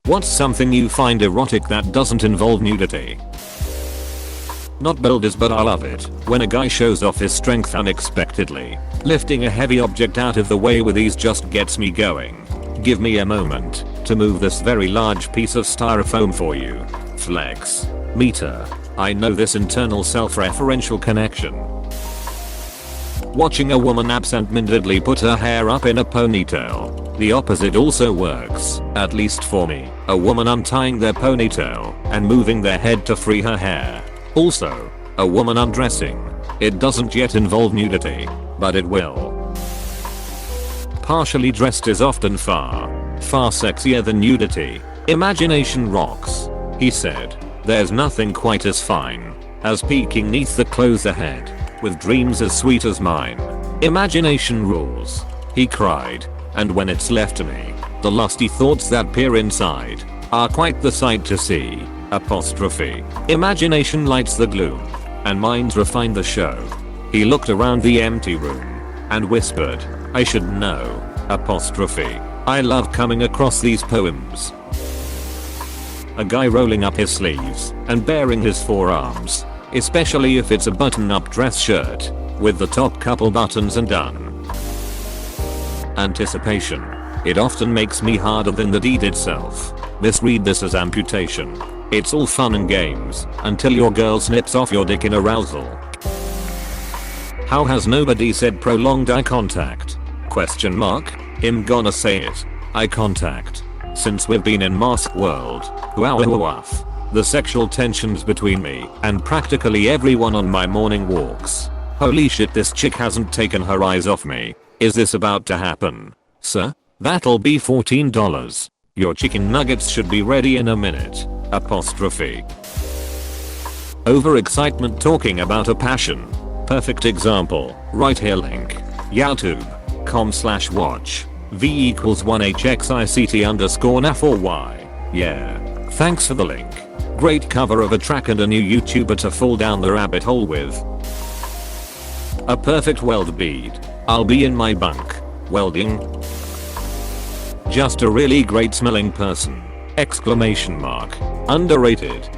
What's something you find erotic that doesn't involve nudity? Not builders, but I love it when a guy shows off his strength unexpectedly. Lifting a heavy object out of the way with ease just gets me going. Give me a moment to move this very large piece of styrofoam for you. Flex. Meter. I know this internal self-referential connection. Watching a woman absent-mindedly put her hair up in a ponytail. The opposite also works, at least for me. A woman untying their ponytail and moving their head to free her hair. Also, a woman undressing. It doesn't yet involve nudity, but it will. Partially dressed is often far sexier than nudity. Imagination rocks, he said. There's nothing quite as fine as peeking neath the clothes ahead with dreams as sweet as mine. Imagination rules, he cried. And when it's left to me, the lusty thoughts that peer inside are quite the sight to see. Apostrophe. Imagination lights the gloom, and minds refine the show. He looked around the empty room and whispered, I should know. Apostrophe. I love coming across these poems. A guy rolling up his sleeves and baring his forearms, especially if it's a button-up dress shirt with the top couple buttons undone. Anticipation. It often makes me harder than the deed itself. Misread this as amputation. It's all fun and games until your girl snips off your dick in arousal. How has nobody said prolonged eye contact? Question mark. I'm gonna say it. Eye contact. Since we've been in mask world, the sexual tensions between me and practically everyone on my morning walks. Holy shit, this chick hasn't taken her eyes off me. Is this about to happen? Sir? That'll be $14. Your chicken nuggets should be ready in a minute. Apostrophe. Overexcitement talking about a passion. Perfect example. Right here link. youtube.com/watch. V equals 1HXICT_NAF4Y. Yeah. Thanks for the link. Great cover of a track and a new YouTuber to fall down the rabbit hole with. A perfect weld bead. I'll be in my bunk. Welding. Just a really great smelling person. Exclamation mark. Underrated.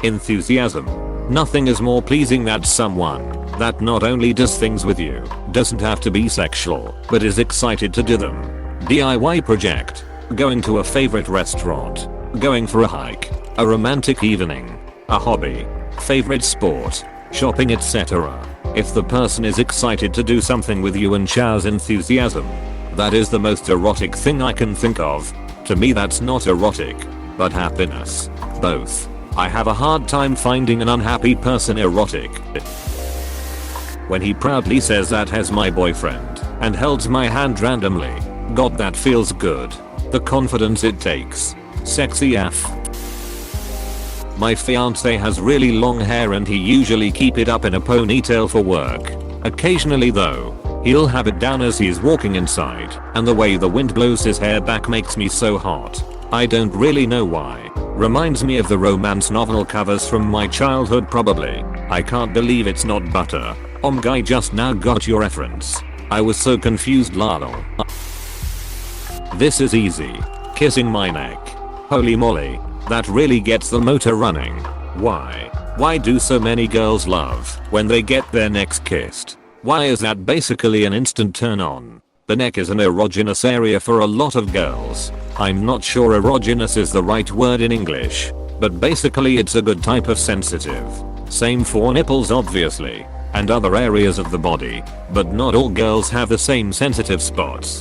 Enthusiasm. Nothing is more pleasing than someone that not only does things with you, doesn't have to be sexual, but is excited to do them. DIY project. Going to a favorite restaurant. Going for a hike. A romantic evening. A hobby. Favorite sport. Shopping, etc. If the person is excited to do something with you and showers enthusiasm, that is the most erotic thing I can think of. To me that's not erotic, but happiness. Both. I have a hard time finding an unhappy person erotic. When he proudly says that has my boyfriend and holds my hand randomly. God, that feels good. The confidence it takes. Sexy F. My fiance has really long hair and he usually keep it up in a ponytail for work. Occasionally though, he'll have it down as he's walking inside, and the way the wind blows his hair back makes me so hot. I don't really know why. Reminds me of the romance novel covers from my childhood probably. I can't believe it's not butter. Guy just now got your reference. I was so confused lol. This is easy. Kissing my neck. Holy moly. That really gets the motor running. Why? Why do so many girls love when they get their necks kissed? Why is that basically an instant turn on? The neck is an erogenous area for a lot of girls. I'm not sure erogenous is the right word in English, but basically it's a good type of sensitive. Same for nipples obviously, and other areas of the body, but not all girls have the same sensitive spots.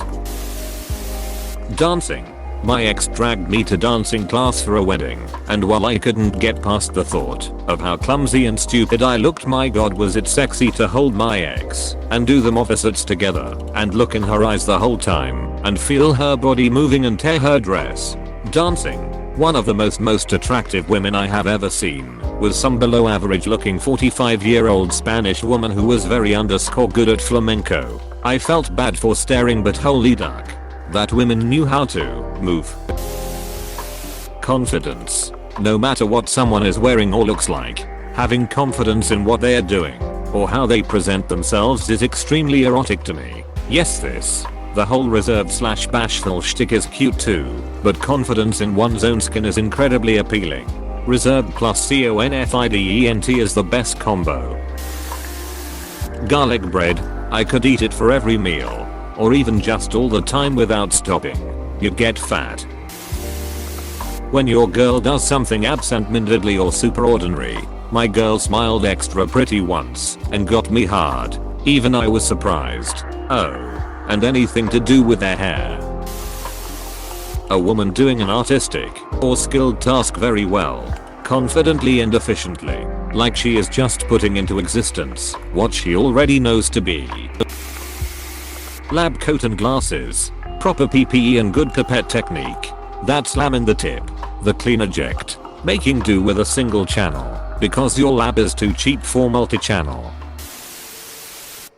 Dancing. My ex dragged me to dancing class for a wedding, and while I couldn't get past the thought of how clumsy and stupid I looked, my god was it sexy to hold my ex and do them opposites together and look in her eyes the whole time and feel her body moving and tear her dress. Dancing. One of the most attractive women I have ever seen was some below average looking 45-year-old Spanish woman who was very good at flamenco. I felt bad for staring, but holy duck. That women knew how to move. Confidence. No matter what someone is wearing or looks like, having confidence in what they are doing or how they present themselves is extremely erotic to me. Yes, this The whole reserved slash bashful shtick is cute too, but confidence in one's own skin is incredibly appealing. Reserved plus confident is the best combo. Garlic bread, I could eat it for every meal, or even just all the time without stopping. You get fat. When your girl does something absent-mindedly or super ordinary, my girl smiled extra pretty once and got me hard. Even I was surprised. Oh. And anything to do with their hair. A woman doing an artistic or skilled task very well, confidently and efficiently, like she is just putting into existence what she already knows to be. Lab coat and glasses, proper PPE and good pipette technique. That slam in the tip, the clean eject, making do with a single channel, because your lab is too cheap for multi-channel.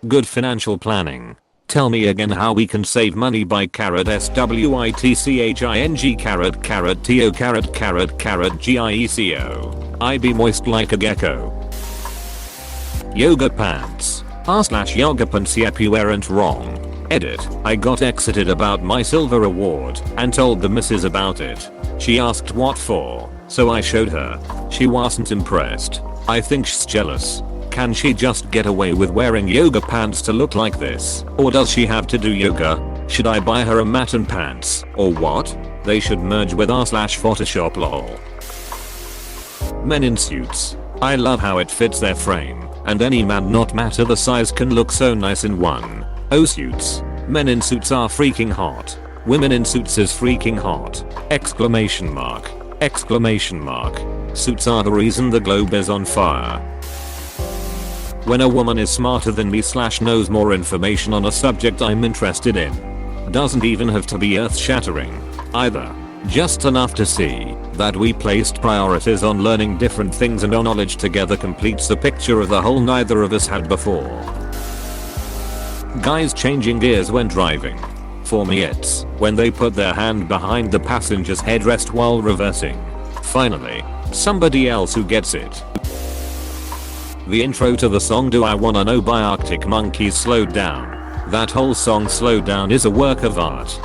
Good financial planning. Tell me again how we can save money by switching GIECO. I be moist like a gecko. Yoga pants. r/yoga pants yep you weren't wrong. Edit. I got excited about my silver award and told the missus about it. She asked what for, so I showed her. She wasn't impressed. I think she's jealous. Can she just get away with wearing yoga pants to look like this? Or does she have to do yoga? Should I buy her a mat and pants? Or what? They should merge with r/Photoshop lol. Men in suits. I love how it fits their frame, and any man not matter the size can look so nice in one. Oh suits. Men in suits are freaking hot. Women in suits is freaking hot. Exclamation mark. Exclamation mark. Suits are the reason the globe is on fire. When a woman is smarter than me / knows more information on a subject I'm interested in. Doesn't even have to be earth-shattering, either. Just enough to see that we placed priorities on learning different things and our knowledge together completes the picture of the whole neither of us had before. Guys changing gears when driving. For me it's when they put their hand behind the passenger's headrest while reversing. Finally, somebody else who gets it. The intro to the song Do I Wanna Know by Arctic Monkeys slowed down. That whole song Slowed Down is a work of art.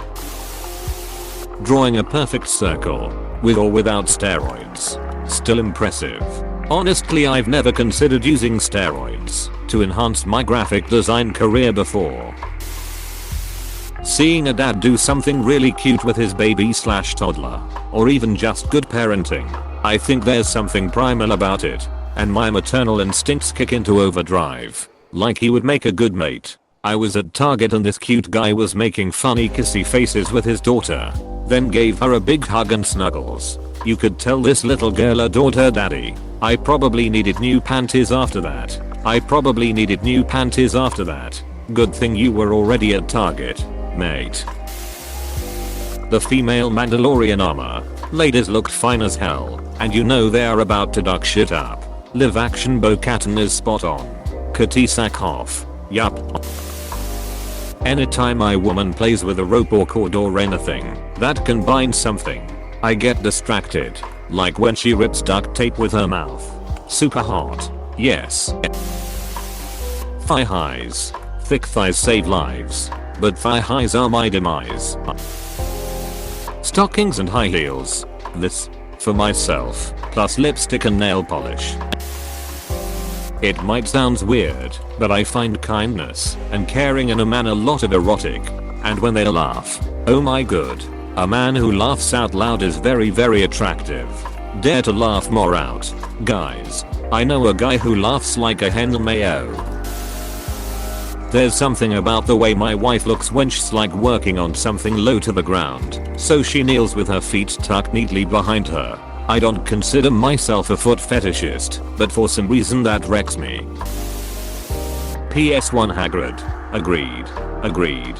Drawing a perfect circle, with or without steroids. Still impressive. Honestly I've never considered using steroids to enhance my graphic design career before. Seeing a dad do something really cute with his baby / toddler, or even just good parenting, I think there's something primal about it. And my maternal instincts kick into overdrive. Like he would make a good mate. I was at Target and this cute guy was making funny kissy faces with his daughter. Then gave her a big hug and snuggles. You could tell this little girl adored her daddy. I probably needed new panties after that. Good thing you were already at Target, mate. The female Mandalorian armor. Ladies looked fine as hell. And you know they are about to duck shit up. Live action Bo-Katan is spot on. Kitty Sackhoff. Yup. Anytime a woman plays with a rope or cord or anything that can bind something, I get distracted. Like when she rips duct tape with her mouth. Super hot. Yes. Thigh highs. Thick thighs save lives. But thigh highs are my demise. Stockings and high heels. This. For myself. Plus lipstick and nail polish. It might sound weird, but I find kindness and caring in a man a lot of erotic. And when they laugh, oh my god. A man who laughs out loud is very attractive. Dare to laugh more out, guys. I know a guy who laughs like a hen mayo. There's something about the way my wife looks when she's like working on something low to the ground, so she kneels with her feet tucked neatly behind her. I don't consider myself a foot fetishist, but for some reason that wrecks me. PS1 Hagrid. Agreed.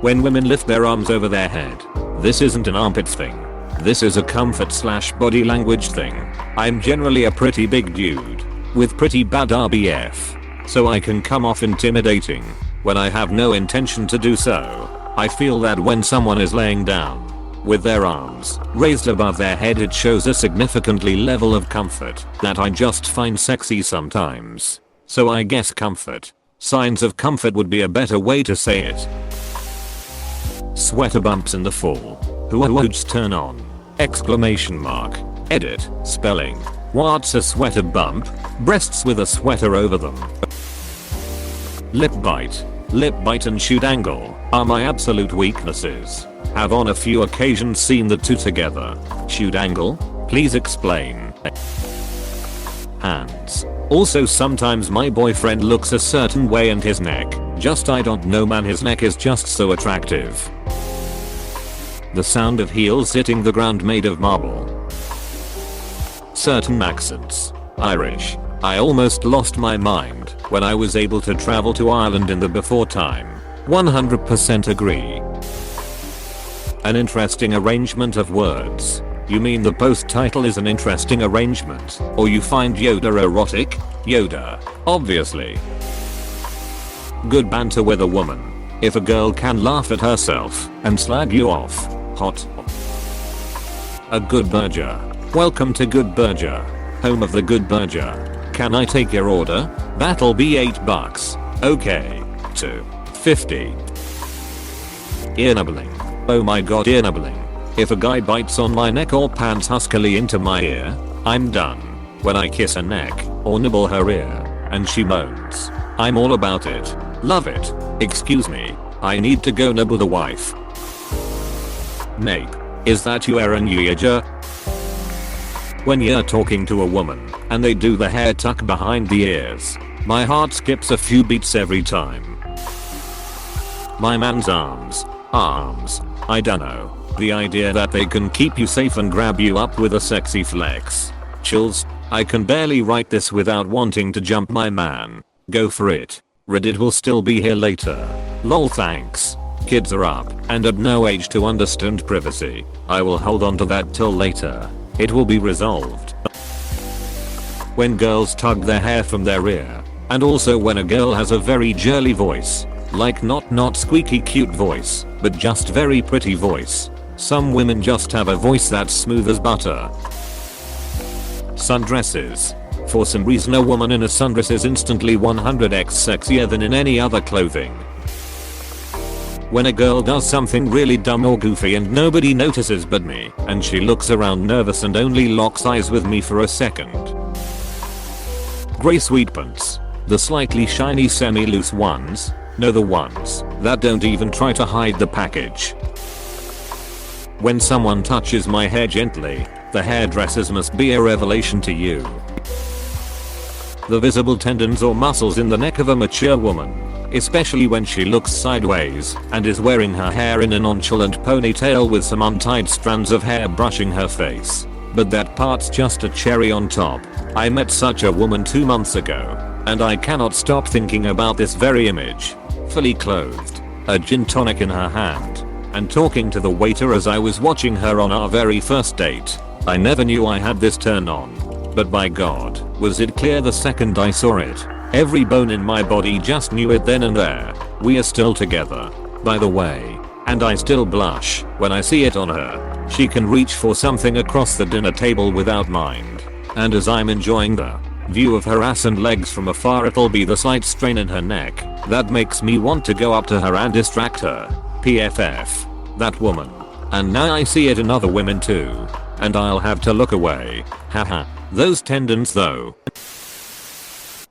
When women lift their arms over their head, this isn't an armpit thing. This is a comfort / body language thing. I'm generally a pretty big dude, with pretty bad RBF, so I can come off intimidating when I have no intention to do so. I feel that when someone is laying down, with their arms raised above their head it shows a significantly level of comfort that I just find sexy sometimes. So I guess comfort Signs of comfort would be a better way to say it. Sweater bumps in the fall. Hoots turn on. Exclamation mark. Edit. Spelling. What's a sweater bump? Breasts with a sweater over them. Lip bite. Lip bite and shoot angle are my absolute weaknesses. Have on a few occasions seen the two together. Shoot angle? Please explain. Hands. Also sometimes my boyfriend looks a certain way and his neck. Just I don't know man, his neck is just so attractive. The sound of heels hitting the ground made of marble. Certain accents. Irish. I almost lost my mind when I was able to travel to Ireland in the before time. 100% agree. An interesting arrangement of words. You mean the post title is an interesting arrangement, or you find Yoda erotic? Yoda, obviously. Good banter with a woman. If a girl can laugh at herself and slag you off, hot. A good burger. Welcome to Good Burger, home of the Good Burger. Can I take your order? That'll be $8. Okay. $2.50. Ear nubbling. Oh my god, ear nubbling. If a guy bites on my neck or pants huskily into my ear, I'm done. When I kiss her neck or nibble her ear and she moans, I'm all about it. Love it. Excuse me, I need to go nibble the wife. Nape. Is that you, Aaron Yeager? When you're talking to a woman and they do the hair tuck behind the ears, my heart skips a few beats every time. My man's arms. I dunno. The idea that they can keep you safe and grab you up with a sexy flex. Chills. I can barely write this without wanting to jump my man. Go for it. Reddit will still be here later. Lol, thanks. Kids are up and at no age to understand privacy. I will hold on to that till later. It will be resolved. When girls tug their hair from their ear, and also when a girl has a very girly voice, like not squeaky cute voice, but just very pretty voice. Some women just have a voice that's smooth as butter. Sundresses. For some reason a woman in a sundress is instantly 100x sexier than in any other clothing. When a girl does something really dumb or goofy and nobody notices but me, and she looks around nervous and only locks eyes with me for a second. Grey sweatpants. The slightly shiny semi-loose ones. No, the ones that don't even try to hide the package. When someone touches my hair gently, the hairdressers must be a revelation to you. The visible tendons or muscles in the neck of a mature woman, especially when she looks sideways and is wearing her hair in a nonchalant ponytail with some untied strands of hair brushing her face. But that part's just a cherry on top. I met such a woman 2 months ago, and I cannot stop thinking about this very image. Fully clothed, a gin tonic in her hand, and talking to the waiter as I was watching her on our very first date. I never knew I had this turn on. But by God, was it clear the second I saw it. Every bone in my body just knew it then and there. We are still together, by the way, and I still blush when I see it on her. She can reach for something across the dinner table without mind. And as I'm enjoying the view of her ass and legs from afar, it'll be the slight strain in her neck that makes me want to go up to her and distract her. PFF. That woman. And now I see it in other women too. And I'll have to look away. Haha. Those tendons though.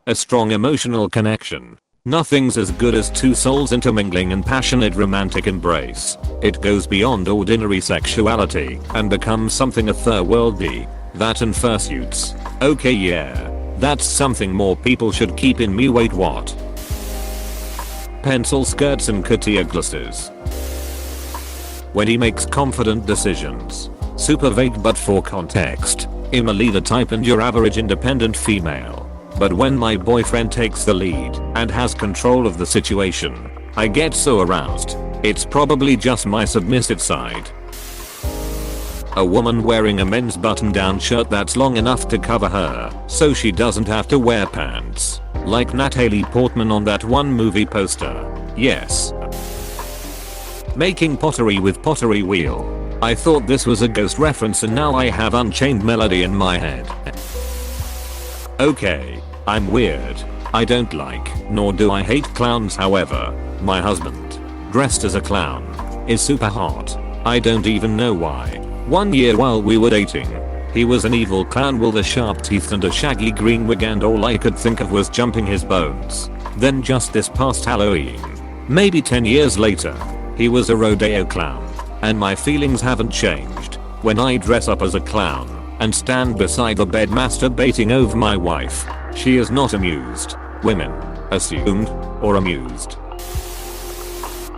A strong emotional connection. Nothing's as good as two souls intermingling in passionate romantic embrace. It goes beyond ordinary sexuality and becomes something otherworldly. That and fursuits. Okay, yeah. That's something more people should keep in me. Wait, what? Pencil skirts and couture glasses. When he makes confident decisions. Super vague but for context. I'm a leader type and your average independent female. But when my boyfriend takes the lead and has control of the situation, I get so aroused. It's probably just my submissive side. A woman wearing a men's button-down shirt that's long enough to cover her, so she doesn't have to wear pants. Like Natalie Portman on that one movie poster. Yes. Making pottery with pottery wheel. I thought this was a Ghost reference and now I have Unchained Melody in my head. Okay, I'm weird. I don't like, nor do I hate clowns. However, my husband, dressed as a clown, is super hot. I don't even know why. One year while we were dating, he was an evil clown with a sharp teeth and a shaggy green wig, and all I could think of was jumping his bones. Then just this past Halloween, maybe 10 years later, he was a rodeo clown. And my feelings haven't changed. When I dress up as a clown and stand beside the bed masturbating over my wife, she is not amused. Women, assumed, or amused.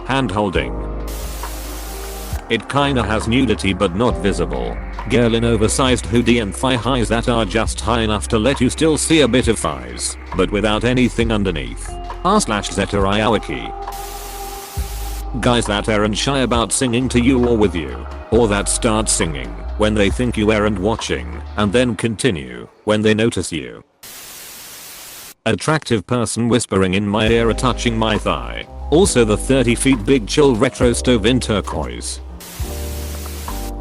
Hand holding. It kinda has nudity but not visible. Girl in oversized hoodie and thigh highs that are just high enough to let you still see a bit of thighs, but without anything underneath. r/zetterayawaki. Guys that aren't shy about singing to you or with you, or that start singing when they think you aren't watching, and then continue when they notice you. Attractive person whispering in my ear or touching my thigh. Also the 30 feet big chill retro stove in turquoise.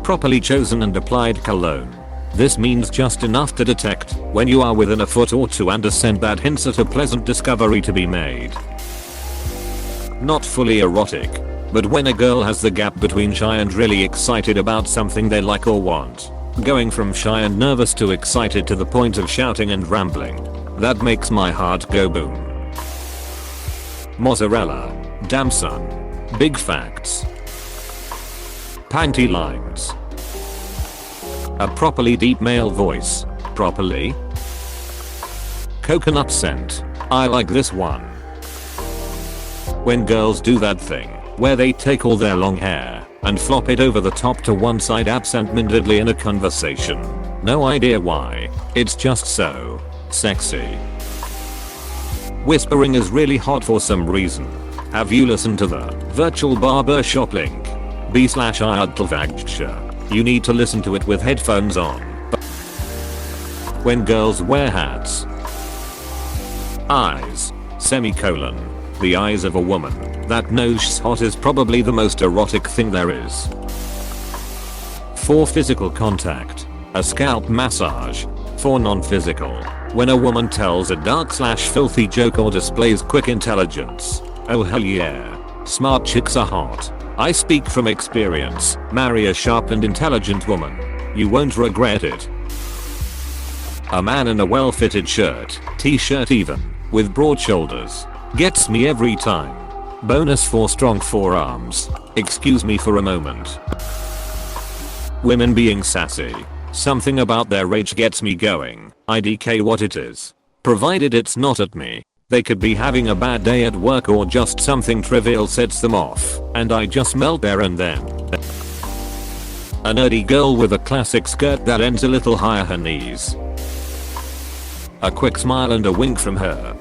Properly chosen and applied cologne. This means just enough to detect when you are within a foot or two and a scent that hints at a pleasant discovery to be made. Not fully erotic, but when a girl has the gap between shy and really excited about something they like or want. Going from shy and nervous to excited to the point of shouting and rambling. That makes my heart go boom. Mozzarella. Damn son. Big facts. Panty lines. A properly deep male voice. Properly. Coconut scent. I like this one. When girls do that thing where they take all their long hair and flop it over the top to one side absent-mindedly in a conversation. No idea why. It's just so sexy. Whispering is really hot for some reason. Have you listened to the virtual barber shop link? b/iadlvagcha. You need to listen to it with headphones on. When girls wear hats. Eyes. Semicolon. The eyes of a woman that knows she's hot is probably the most erotic thing there is. For physical contact. A scalp massage. For non-physical. When a woman tells a dark/filthy joke or displays quick intelligence. Oh hell yeah. Smart chicks are hot. I speak from experience. Marry a sharp and intelligent woman. You won't regret it. A man in a well-fitted shirt, t-shirt even, with broad shoulders. Gets me every time. Bonus for strong forearms. Excuse me for a moment. Women being sassy. Something about their rage gets me going. IDK what it is. Provided it's not at me. They could be having a bad day at work or just something trivial sets them off, and I just melt there and then. A nerdy girl with a classic skirt that ends a little higher her knees. A quick smile and a wink from her.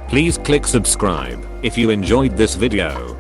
Please click subscribe if you enjoyed this video.